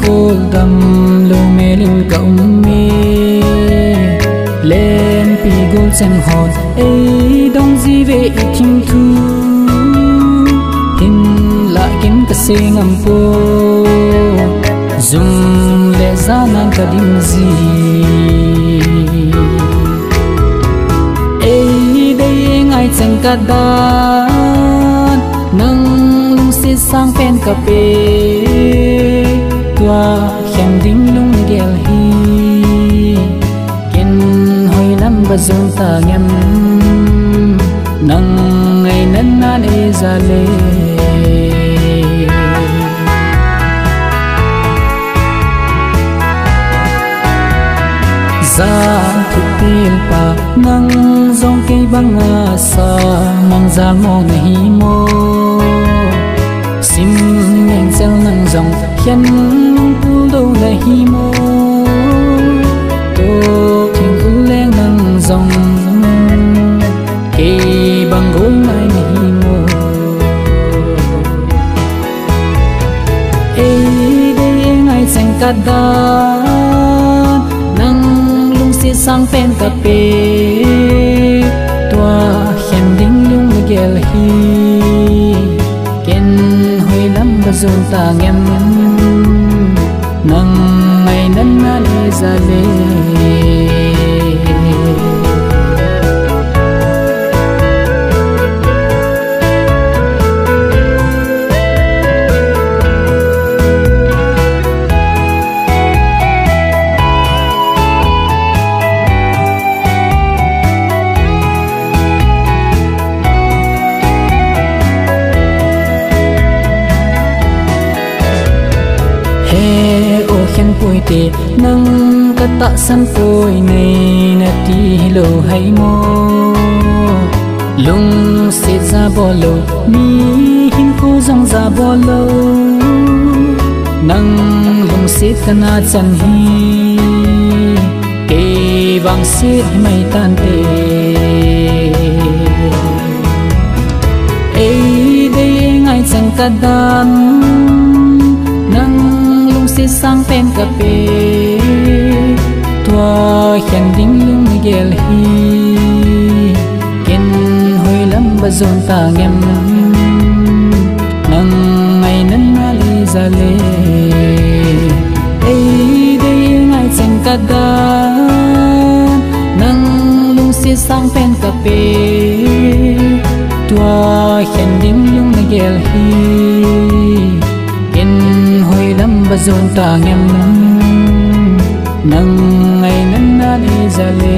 gol dam lo melin ka ummi len pi gol sen hot ei dong ji ve ikim thu hin la kin ka singam po zum le zanan ka dim zi ei dei ngai chang ka dan nang lung si sang pen ka pe tua khem ding lung gel hi ken hoi lam ba zon ta ngem nang ngai nan nan e za le za thu pil pa nang zong ke bang a sa nang za mo nahi mo sim neng sel nang zong khen pu do nahi mo to thing u leng nang zong ke bang gol mai nahi mo ei de ngai sang ka da sang pen ka pe tua khem ding lung gel hi ken hoi lam ba zon ta ngem nang mai nan na le za le khen poi te nang ka ta san poi nei na ti lo hai mo lung se za bolo mi hin ko zong za bolo nang lung se kana chan hi ke bang se mai tan te ei de ngai chang ka dan si sang pen ka pe tua khen ding lung gel hi ken hoi lam ba zon ta ngem nang ngai nan na le za le ei de ngai chang ka da nang lung si sang pen ka pe tua khen ding lung gel hi ba zon ta ngem nang ngai nan na le za le